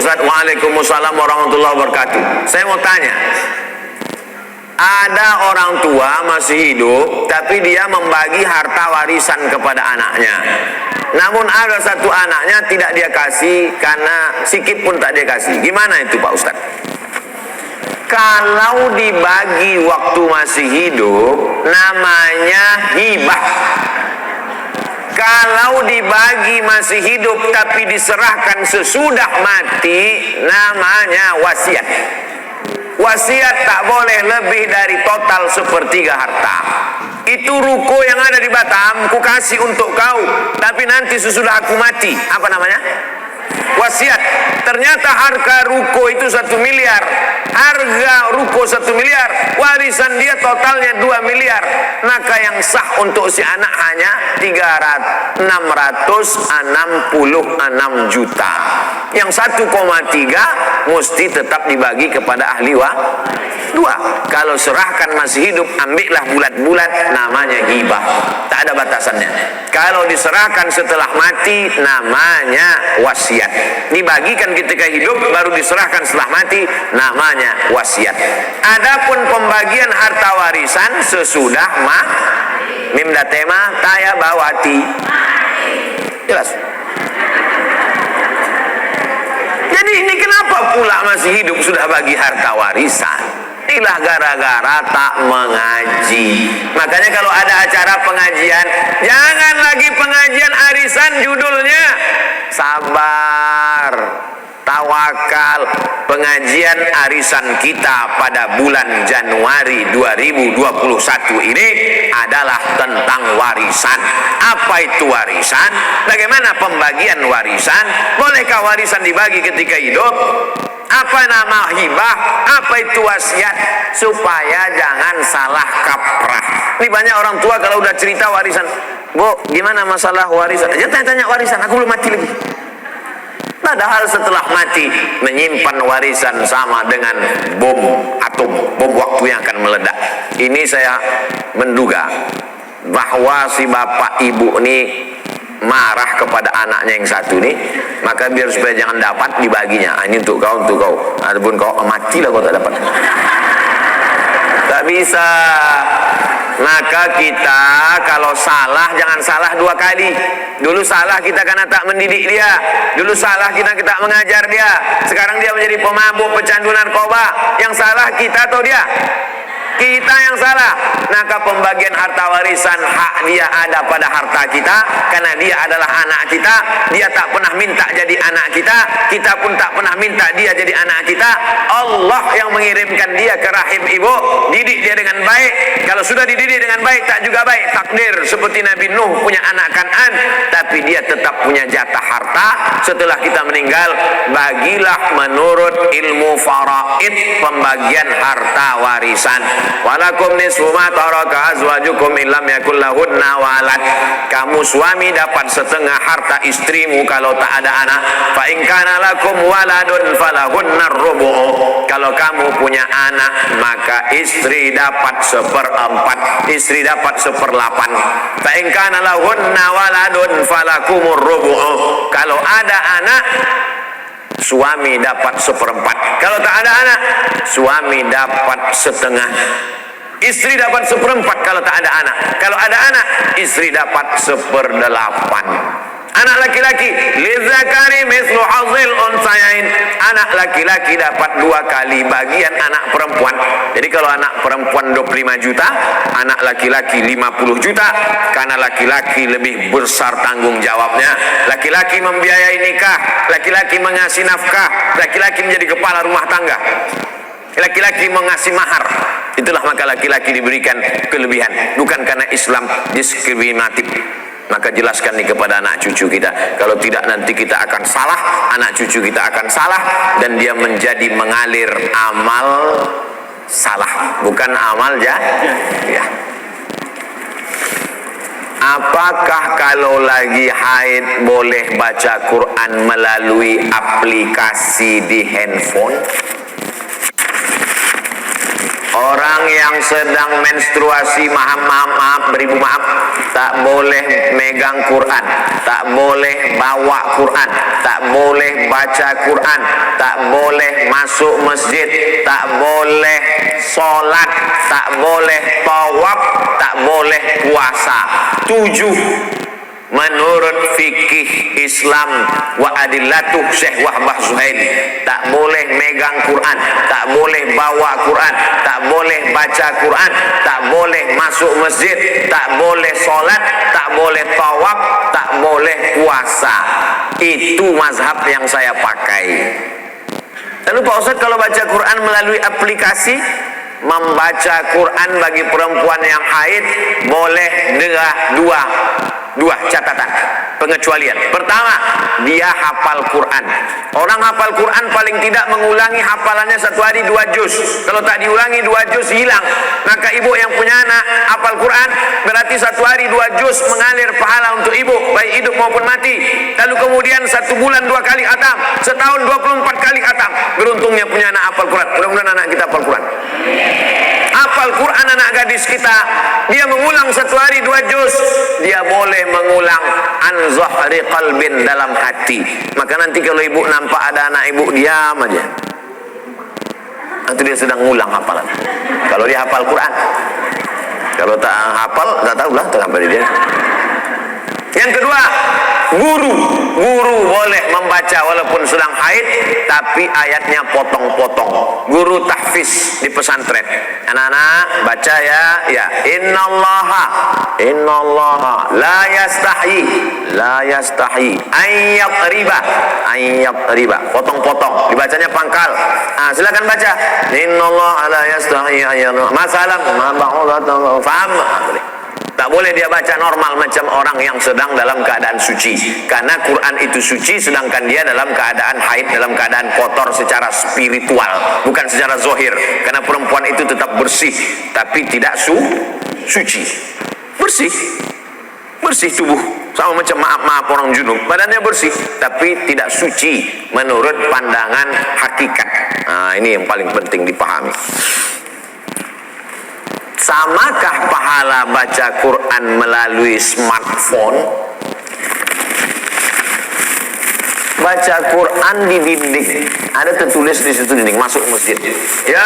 Ustaz. Waalaikumsalam warahmatullahi wabarakatuh. Saya mau tanya, ada orang tua masih hidup tapi dia membagi harta warisan kepada anaknya, namun ada satu anaknya tidak dia kasih karena sikit pun tak dia kasih. Gimana itu Pak Ustaz? Kalau dibagi waktu masih hidup namanya hibah. Kalau dibagi masih hidup tapi diserahkan sesudah mati namanya wasiat. Wasiat tak boleh lebih dari total sepertiga harta. Itu ruko yang ada di Batam, ku kasih untuk kau, tapi nanti sesudah aku mati, apa namanya? Wasiat. Ternyata harga ruko itu 1 miliar. Harga ruko 1 miliar, warisan dia totalnya 2 miliar. Maka yang sah untuk si anak hanya 666 juta. Yang 1,3 mesti tetap dibagi kepada ahli dua. Kalau serahkan masih hidup, ambillah bulat-bulat, namanya hibah, tak ada batasannya. Kalau diserahkan setelah mati namanya wasiat. Dibagikan ketika hidup baru diserahkan setelah mati namanya wasiat. Adapun pembagian harta warisan sesudah mimda tema taya bawati, jelas. Jadi ini kenapa pula masih hidup sudah bagi harta warisan? Inilah gara-gara tak mengaji. Makanya kalau ada acara pengajian, jangan lagi pengajian arisan, judulnya sabar, tawakal. Pengajian arisan kita pada bulan Januari 2021 ini adalah tentang warisan. Apa itu warisan? Bagaimana pembagian warisan? Bolehkah warisan dibagi ketika hidup? Apa nama hibah? Apa itu wasiat? Supaya jangan salah kaprah. Ini banyak orang tua kalau udah cerita warisan, Bu, gimana masalah warisan? Dia tanya-tanya warisan, aku belum mati lagi. Padahal setelah mati menyimpan warisan sama dengan bom atom, bom waktu yang akan meledak. Ini saya menduga bahwa si bapak ibu ini marah kepada anaknya yang satu nih, maka biar supaya jangan dapat dibaginya. Ini untuk kau, untuk kau. Adapun kau matilah kau tak dapat. Tak bisa. Maka kita kalau salah jangan salah 2 kali. Dulu salah kita karena tak mendidik dia. Dulu salah kita tak mengajar dia. Sekarang dia menjadi pemabuk, pecandu narkoba. Yang salah kita atau dia? Kita yang salah. Maka pembagian harta warisan hak dia ada pada harta kita, karena dia adalah anak kita. Dia tak pernah minta jadi anak kita, kita pun tak pernah minta dia jadi anak kita. Allah yang mengirimkan dia ke rahim ibu, didik dia dengan baik. Kalau sudah dididik dengan baik tak juga baik, takdir seperti Nabi Nuh punya anak Kan'an, tapi dia tetap punya jatah harta setelah kita meninggal. Bagilah menurut ilmu faraid, pembagian harta warisan. Walakum nisfu ma taraka azwajukum illam yakul lahunna walad. Kamu suami dapat setengah harta istrimu kalau tak ada anak. Fa in kana lakum waladun falahunna rubu'. Kalau kamu punya anak maka istri dapat 1/4, istri dapat 1/8. Fa in kana lahunna waladun falakumur rubu'. Kalau ada anak suami dapat 1/4. Kalau tak ada anak, suami dapat setengah. Istri dapat 1/4 kalau tak ada anak. Kalau ada anak, istri dapat 1/8. Anak laki-laki, lizakari mislu hazil unsayain. Anak laki-laki dapat 2 kali bagian anak perempuan. Jadi kalau anak perempuan 25 juta, anak laki-laki 50 juta. Karena laki-laki lebih besar tanggung jawabnya. Laki-laki membiayai nikah, laki-laki mengasih nafkah, laki-laki menjadi kepala rumah tangga, laki-laki mengasih mahar. Itulah maka laki-laki diberikan kelebihan, bukan karena Islam diskriminatif. Maka jelaskan nih kepada anak cucu kita. Kalau tidak nanti kita akan salah, anak cucu kita akan salah, dan dia menjadi mengalir amal salah, bukan amal ya. Apakah kalau lagi haid boleh baca Quran melalui aplikasi di handphone? Orang yang sedang menstruasi, maaf, beribu maaf, tak boleh megang Quran, tak boleh bawa Quran, tak boleh baca Quran, tak boleh masuk masjid, tak boleh sholat, tak boleh tawaf, tak boleh puasa. 7 menurut fikih Islam wa adillatuh Syekh Wahbah Zuhaili. Tak boleh megang Quran, tak boleh bawa Quran, tak boleh baca Quran, tak boleh masuk masjid, tak boleh sholat, tak boleh tawaf, tak boleh puasa. Itu mazhab yang saya pakai. Lalu Pak Ustadz, kalau baca Quran melalui aplikasi, membaca Quran bagi perempuan yang haid boleh dua catatan pengecualian. Pertama, dia hafal Quran. Orang hafal Quran paling tidak mengulangi hafalannya 1 hari 2 juz. Kalau tak diulangi 2 juz hilang. Maka ibu yang punya anak hafal Quran, berarti 1 hari 2 juz mengalir pahala untuk ibu, baik hidup maupun mati. Lalu kemudian 1 bulan 2 kali khatam, setahun 24 kali khatam. Beruntungnya punya anak hafal Quran. Mudah-mudahan anak kita hafal Quran. Hafal Quran anak gadis kita, dia mengulang 1 hari 2 juz, dia boleh mengulang an zahri qalbin, dalam hati. Maka nanti kalau ibu nampak ada anak ibu, diam aja. Nanti dia sedang ngulang hafalan. Kalau dia hafal Quran. Kalau tak hafal, tak tahulah kenapa dia. Yang kedua, guru boleh membaca walaupun sedang haid, tapi ayatnya potong-potong. Guru tahfiz di pesantren, anak-anak baca ya, innallaha la yastahi ayyab riba, potong-potong, dibacanya pangkal. Silakan baca innallaha la yastahi ayyab, masalah faham? Boleh. Tak boleh dia baca normal macam orang yang sedang dalam keadaan suci. Karena Quran itu suci, sedangkan dia dalam keadaan haid, dalam keadaan kotor secara spiritual, bukan secara zohir. Karena perempuan itu tetap bersih, tapi tidak suci. Bersih tubuh, sama macam maaf orang junub, badannya bersih, tapi tidak suci menurut pandangan hakikat. Ini yang paling penting dipahami. Samakah pahala baca Quran melalui smartphone? Baca Quran di dinding, ada tertulis di situ dinding, masuk masjid. Ya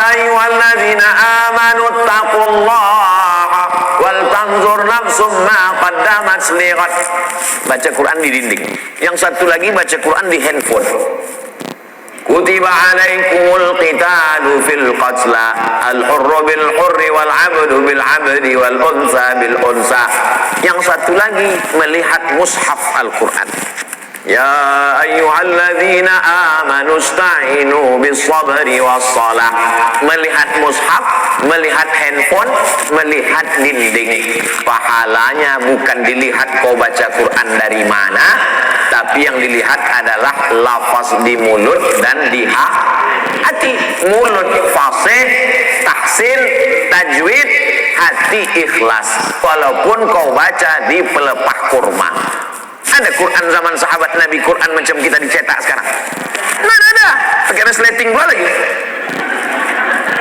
ayyuhalladzina amanu taqullaha wal tanzur nafsum ma qaddamat lighad. Baca Quran di dinding. Yang satu lagi baca Quran di handphone. Kutiba alaikumul qitalu fil qatla al-hurru bil hurri wal 'abdu bil 'abdi wal unsa bil unsa. Yang satu lagi melihat mushaf Al-Quran. Ya ayyuhalladzina amanu ista'inu bis sabri was salah. Melihat mushaf, melihat handphone, melihat dinding. Pahalanya bukan dilihat kau baca Quran dari mana, tapi yang dilihat adalah lafaz di mulut dan di hati. Mulut fasih, tahsin, tajwid, hati ikhlas. Walaupun kau baca di pelepah kurma. Ada Quran zaman sahabat Nabi, Quran macam kita dicetak sekarang? Mana ada? Pakai resleting pula lagi.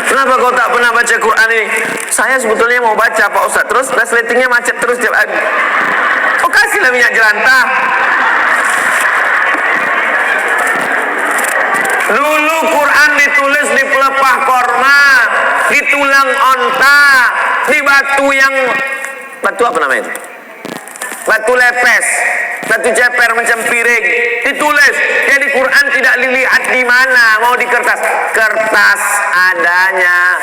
Kenapa kau tak pernah baca Quran ini? Saya sebetulnya mau baca Pak Ustaz, terus resletingnya macet terus tiap hari. Oh, kasihlah minyak jelantah. Dulu Quran ditulis di pelepah korma, di tulang onta, di batu apa namanya itu? Batu lepes, batu ceper macam piring, ditulis. Jadi Quran tidak dilihat di mana, mau di kertas. Kertas adanya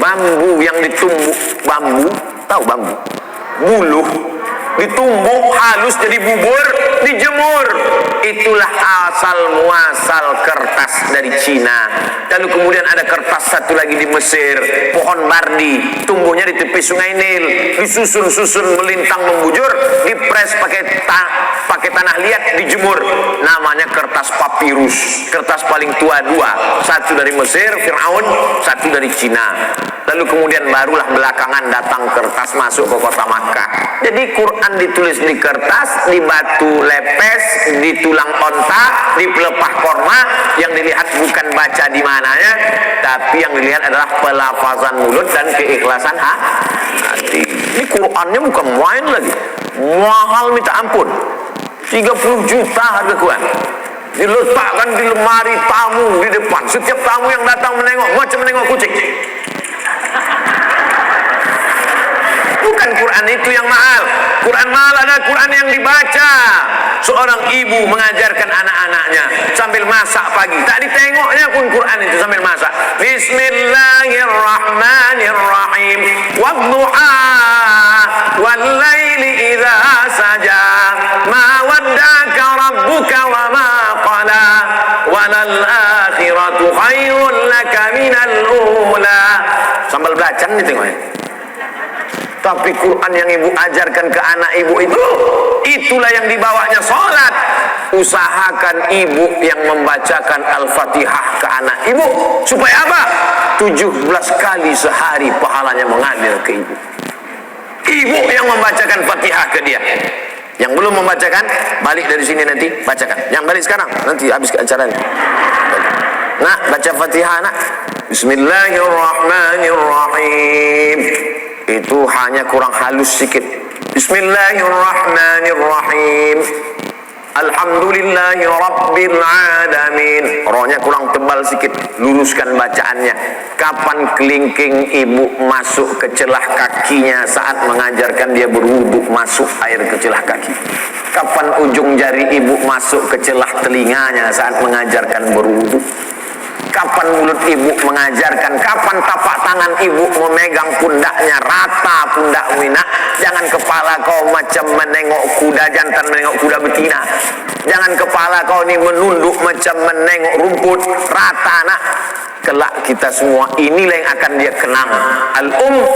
bambu yang ditumbuk, bambu, tahu bambu? Buluh ditumbuk halus jadi bubur, dijemur. Itulah asal muasal kertas dari Cina. Lalu kemudian ada kertas satu lagi di Mesir, pohon bardi, tumbuhnya di tepi sungai Nil, disusun-susun melintang membujur, dipres pakai tanah liat, dijemur. Namanya kertas papirus. Kertas paling tua 2, satu dari Mesir, Firaun, satu dari Cina. lalu kemudian barulah belakangan datang kertas masuk ke kota Makkah. Jadi Quran ditulis di kertas, di batu lepes, di tulang onta, di pelepah korma. Yang dilihat bukan baca di mananya, tapi yang dilihat adalah pelafazan mulut dan keikhlasan hati. Ini Qurannya bukan main lagi, mahal minta ampun, 30 juta harga Quran. Diletakkan di lemari tamu di depan. Setiap tamu yang datang menengok macam menengok kucing. Bukan Quran itu yang mahal. Quran mahal adalah Quran yang dibaca. Seorang ibu mengajarkan anak-anaknya sambil masak pagi. Tak ditengoknya pun Quran itu sambil masak. Bismillahirrahmanirrahim. Wadduha wal laili idza saja. Ma waddaka rabbuka wa ma qala. Walal akhiratu khairun laka minal ula. Sambil belajar nih tengoknya. Tapi Quran yang ibu ajarkan ke anak ibu itu, itulah yang dibawanya sholat. Usahakan ibu yang membacakan Al-Fatihah ke anak ibu. Supaya apa? 17 kali sehari pahalanya mengalir ke ibu. Ibu yang membacakan Fatihah ke dia. Yang belum membacakan, balik dari sini nanti, bacakan. Yang balik sekarang, nanti habis ke acara ini. Nah, baca Fatihah nak. Bismillahirrahmanirrahim. Itu hanya kurang halus sedikit. Bismillahirrahmanirrahim. Alhamdulillahi rabbil alamin. Rohnya kurang tebal sedikit. Luruskan bacaannya. Kapan kelingking ibu masuk ke celah kakinya saat mengajarkan dia berwudu, masuk air ke celah kaki. Kapan ujung jari ibu masuk ke celah telinganya saat mengajarkan berwudu. Kapan mulut ibu mengajarkan, kapan tapak tangan ibu memegang pundaknya, rata pundak Mina. Jangan kepala kau macam menengok kuda jantan, menengok kuda betina. Jangan kepala kau ni menunduk macam menengok rumput, rata nak. Kelak kita semua inilah yang akan dia kenang.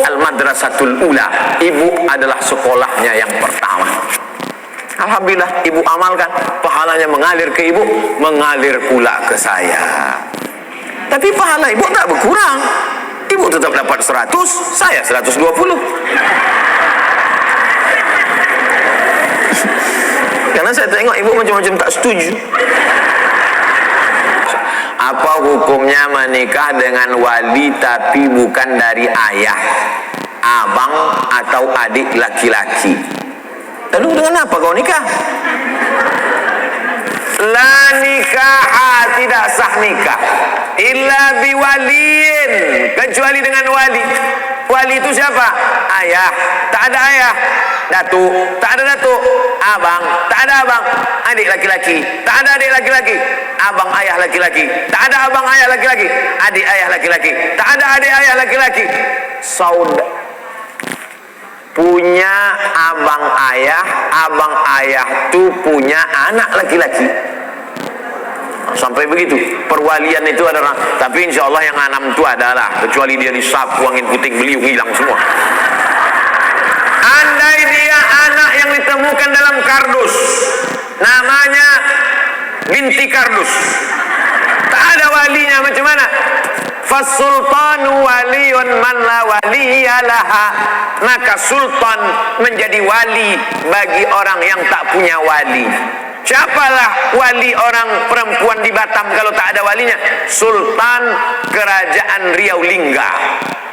Al-Madrasatul Ula. Ibu adalah sekolahnya yang pertama. Alhamdulillah ibu amalkan, pahalanya mengalir ke ibu, mengalir pula ke saya. Tapi pahala ibu tak berkurang. Ibu tetap dapat 100, saya 120. Karena saya tengok ibu macam-macam tak setuju. Apa hukumnya menikah dengan wali tapi bukan dari ayah, abang atau adik laki-laki? Lalu dengan apa kau nikah? La nikah, tidak sah nikah illa biwaliin, kecuali dengan wali. Wali itu siapa? Ayah. Tak ada ayah, datuk. Tak ada datuk, abang. Tak ada abang, adik laki-laki. Tak ada adik laki-laki, abang ayah laki-laki. Tak ada abang ayah laki-laki, adik ayah laki-laki. Tak ada adik ayah laki-laki, saudara. Punya abang ayah tu punya anak laki-laki. Sampai begitu perwalian itu adalah. Tapi insya Allah yang 6 itu adalah, kecuali dia disapu angin puting beliung hilang semua. Andai dia anak yang ditemukan dalam kardus, namanya binti kardus, tak ada walinya, macam mana? Fasultanu waliyun man la waliyalaha. Maka sultan menjadi wali bagi orang yang tak punya wali. Siapalah wali orang perempuan di Batam kalau tak ada walinya? Sultan Kerajaan Riau Lingga.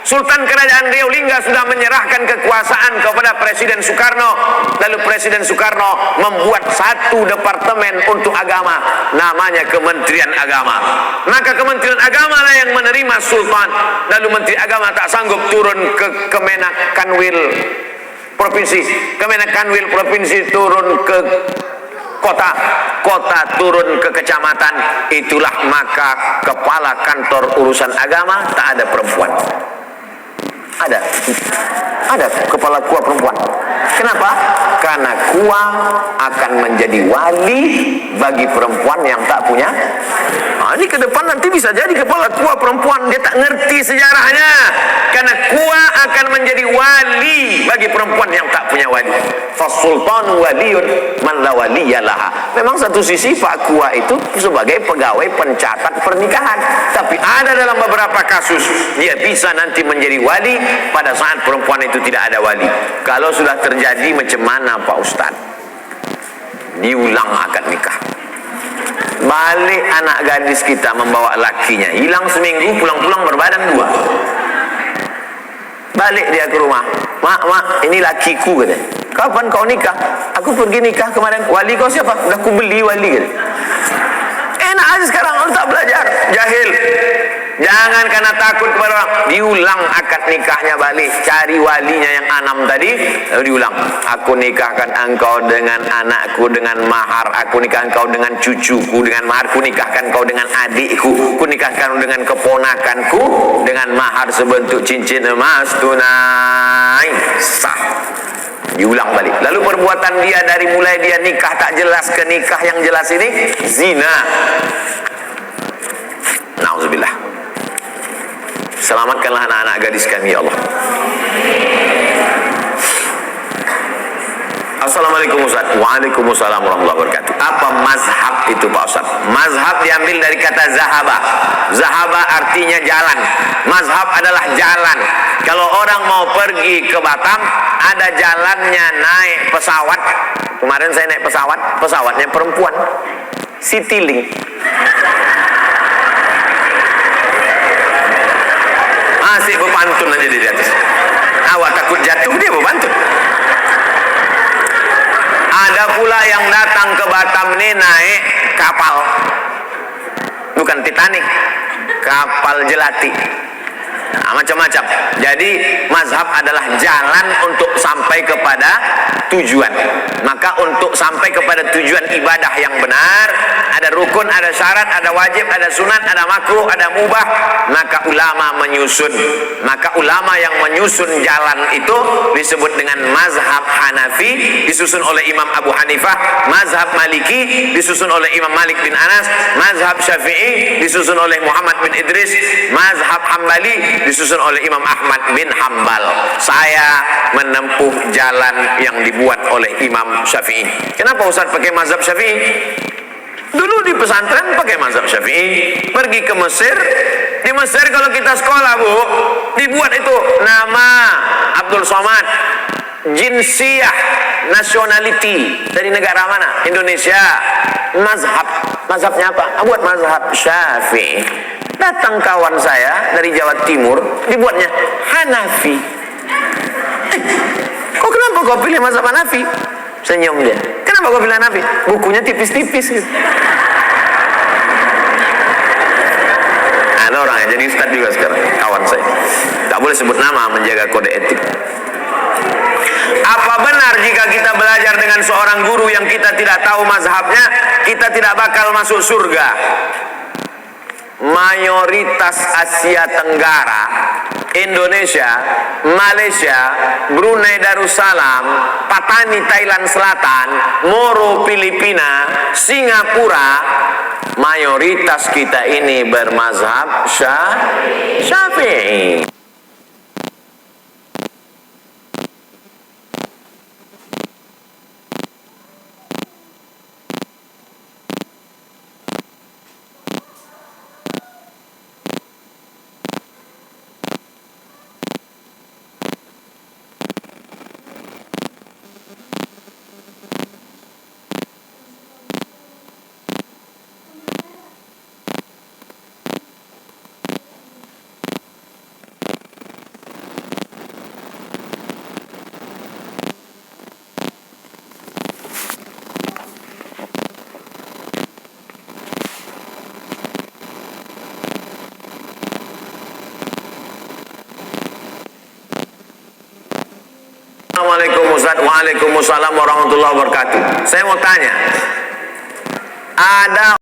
Sultan Kerajaan Riau Lingga sudah menyerahkan kekuasaan kepada Presiden Soekarno. Lalu Presiden Soekarno membuat satu departemen untuk agama, namanya Kementerian Agama. Maka Kementerian Agama lah yang menerima Sultan. Lalu Menteri Agama tak sanggup turun ke Kemenak Kanwil Provinsi. Kemenak Kanwil Provinsi turun ke kota, kota turun ke kecamatan. Itulah maka kepala kantor urusan agama tak ada perempuan. Ada kepala kuah perempuan. Kenapa? Karena kuah akan menjadi wali bagi perempuan yang tak punya. Ini ke depan nanti bisa jadi kepala kuah perempuan, dia tak ngerti sejarahnya. Karena kuah akan menjadi wali bagi perempuan yang tak punya wali. Fasultan waliyun man la waliyalah. Memang satu sisi Pak Kuah itu sebagai pegawai pencatat pernikahan, tapi ada dalam beberapa kasus dia bisa nanti menjadi wali pada saat perempuan itu tidak ada wali. Kalau sudah terjadi macam mana Pak Ustadz? Diulang akad nikah. Balik anak gadis kita membawa lakinya, hilang seminggu, pulang-pulang berbadan dua. Balik dia ke rumah, mak, ini lakiku, katanya. Kapan kau nikah? Aku pergi nikah kemarin. Wali kau siapa? Udah aku beli wali, katanya. Enak aja sekarang, orang tak belajar, jahil. Jangan karena takut kepada orang, diulang akad nikahnya balik, cari walinya yang 6 tadi, lalu diulang. Aku nikahkan engkau dengan anakku dengan mahar, aku nikahkan engkau dengan cucuku dengan mahar, aku nikahkan engkau dengan adikku, aku nikahkan dengan keponakanku dengan mahar sebentuk cincin emas tunai. Sah. Diulang balik. Lalu perbuatan dia dari mulai dia nikah tak jelas ke nikah yang jelas ini zina. Nauzubillah. Selamatkanlah anak-anak gadis kami ya Allah. Assalamualaikum Ustaz. Waalaikumsalam warahmatullahi wabarakatuh. Apa mazhab itu Pak Ustaz? Mazhab diambil dari kata zahaba. Zahaba artinya jalan. Mazhab adalah jalan. Kalau orang mau pergi ke Batam, ada jalannya naik pesawat. Kemarin saya naik pesawat, pesawatnya perempuan, Citylink. Masih berpantun aja di atas. Awak takut jatuh, dia berpantun. Ada pula yang datang ke Batam ini naik kapal, bukan Titanic, kapal jelati. Nah, macam-macam. Jadi mazhab adalah jalan untuk sampai kepada tujuan. Maka untuk sampai kepada tujuan ibadah yang benar, ada rukun, ada syarat, ada wajib, ada sunat, ada makruh, ada mubah. Maka ulama menyusun. Maka ulama yang menyusun jalan itu disebut dengan mazhab Hanafi, disusun oleh Imam Abu Hanifah. Mazhab Maliki disusun oleh Imam Malik bin Anas. Mazhab Syafi'i disusun oleh Muhammad bin Idris. Mazhab Hambali disusun oleh Imam Ahmad bin Hambal. Saya menempuh jalan yang dibuat oleh Imam Syafi'i. Kenapa Ustaz pakai mazhab Syafi'i? Dulu di pesantren pakai mazhab Syafi'i. Pergi ke Mesir, di Mesir kalau kita sekolah Bu, dibuat itu nama Abdul Somad, jinsiyah, nationality, dari negara mana? Indonesia. Mazhabnya apa? Buat mazhab Syafi'i. Datang kawan saya dari Jawa Timur, dibuatnya Hanafi. Kok kenapa kau pilih mazhab Hanafi? Senyum dia. Kenapa kau pilih Hanafi? Bukunya tipis-tipis gitu. Ada orang yang jadi ustaz juga sekarang, kawan saya. Tak boleh sebut nama, menjaga kode etik. Apa benar jika kita belajar dengan seorang guru yang kita tidak tahu mazhabnya, kita tidak bakal masuk surga? Mayoritas Asia Tenggara, Indonesia, Malaysia, Brunei Darussalam, Patani Thailand Selatan, Moro Filipina, Singapura, mayoritas kita ini bermazhab Syafi'i. Assalamualaikum Ustaz. Waalaikumsalam warahmatullahi wabarakatuh. Saya mau tanya, ada